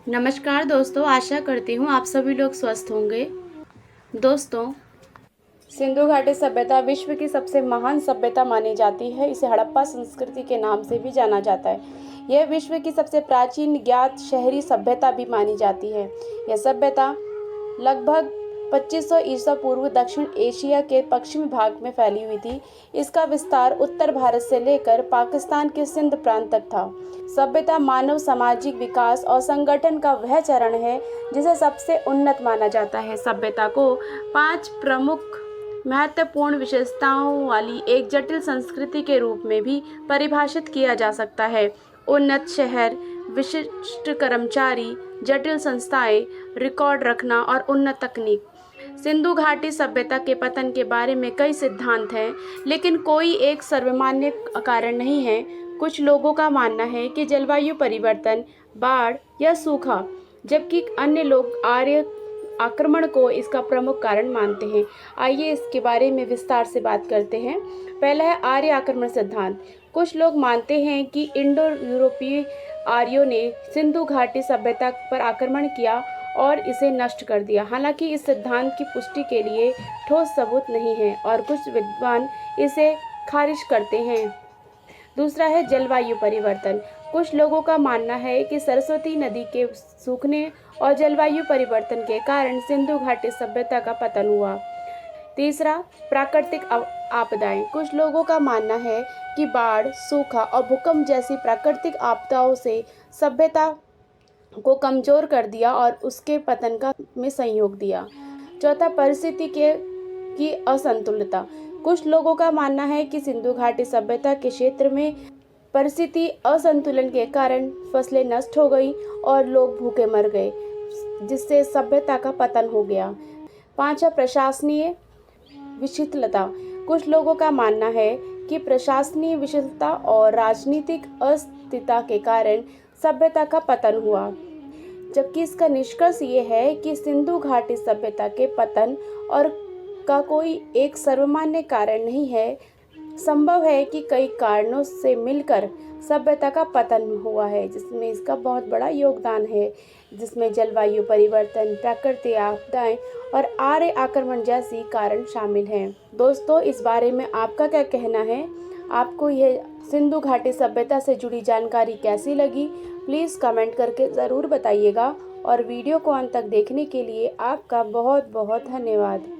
नमस्कार दोस्तों, आशा करती हूँ आप सभी लोग स्वस्थ होंगे। दोस्तों, सिंधु घाटी सभ्यता विश्व की सबसे महान सभ्यता मानी जाती है। इसे हड़प्पा संस्कृति के नाम से भी जाना जाता है। यह विश्व की सबसे प्राचीन ज्ञात शहरी सभ्यता भी मानी जाती है। यह सभ्यता लगभग 2500 ईसा पूर्व दक्षिण एशिया के पश्चिमी भाग में फैली हुई थी। इसका विस्तार उत्तर भारत से लेकर पाकिस्तान के सिंध प्रांत तक था। सभ्यता मानव सामाजिक विकास और संगठन का वह चरण है जिसे सबसे उन्नत माना जाता है। सभ्यता को 5 प्रमुख महत्वपूर्ण विशेषताओं वाली एक जटिल संस्कृति के रूप में भी परिभाषित किया जा सकता है। उन्नत शहर, विशिष्ट कर्मचारी, जटिल संस्थाएं, रिकॉर्ड रखना और उन्नत तकनीक। सिंधु घाटी सभ्यता के पतन के बारे में कई सिद्धांत हैं, लेकिन कोई एक सर्वमान्य कारण नहीं है। कुछ लोगों का मानना है कि जलवायु परिवर्तन, बाढ़ या सूखा, जबकि अन्य लोग आर्य आक्रमण को इसका प्रमुख कारण मानते हैं। आइए इसके बारे में विस्तार से बात करते हैं। पहला है आर्य आक्रमण सिद्धांत। कुछ लोग मानते हैं कि इंडो यूरोपीय आर्यों ने सिंधु घाटी सभ्यता पर आक्रमण किया और इसे नष्ट कर दिया। हालांकि इस सिद्धांत की पुष्टि के लिए ठोस सबूत नहीं है और कुछ विद्वान इसे खारिज करते हैं। दूसरा है जलवायु परिवर्तन। कुछ लोगों का मानना है कि सरस्वती नदी के सूखने और जलवायु परिवर्तन के कारण सिंधु घाटी सभ्यता का पतन हुआ। तीसरा, प्राकृतिक आपदाएं। कुछ लोगों का मानना है कि बाढ़, सूखा और भूकंप जैसी प्राकृतिक आपदाओं से सभ्यता को कमजोर कर दिया और उसके पतन में सहयोग दिया। चौथा, परिस्थिति की असंतुलितता। कुछ लोगों का मानना है कि सिंधु घाटी सभ्यता के क्षेत्र में परिस्थिति असंतुलन के कारण फसलें नष्ट हो गई और लोग भूखे मर गए, जिससे सभ्यता का पतन हो गया। पांचवा, प्रशासनीय विशिष्टता। कुछ लोगों का मानना है कि प्रशासनीय विशिष्टता और राजनीतिक अस्थिरता के कारण सभ्यता का पतन हुआ, जबकि इसका निष्कर्ष ये है कि सिंधु घाटी सभ्यता के पतन और का कोई एक सर्वमान्य कारण नहीं है। संभव है कि कई कारणों से मिलकर सभ्यता का पतन हुआ है, जिसमें इसका बहुत बड़ा योगदान है, जिसमें जलवायु परिवर्तन, प्राकृतिक आपदाएं और आर्य आक्रमण जैसी कारण शामिल हैं। दोस्तों, इस बारे में आपका क्या कहना है? आपको यह सिंधु घाटी सभ्यता से जुड़ी जानकारी कैसी लगी? प्लीज़ कमेंट करके ज़रूर बताइएगा और वीडियो को अंत तक देखने के लिए आपका बहुत बहुत धन्यवाद।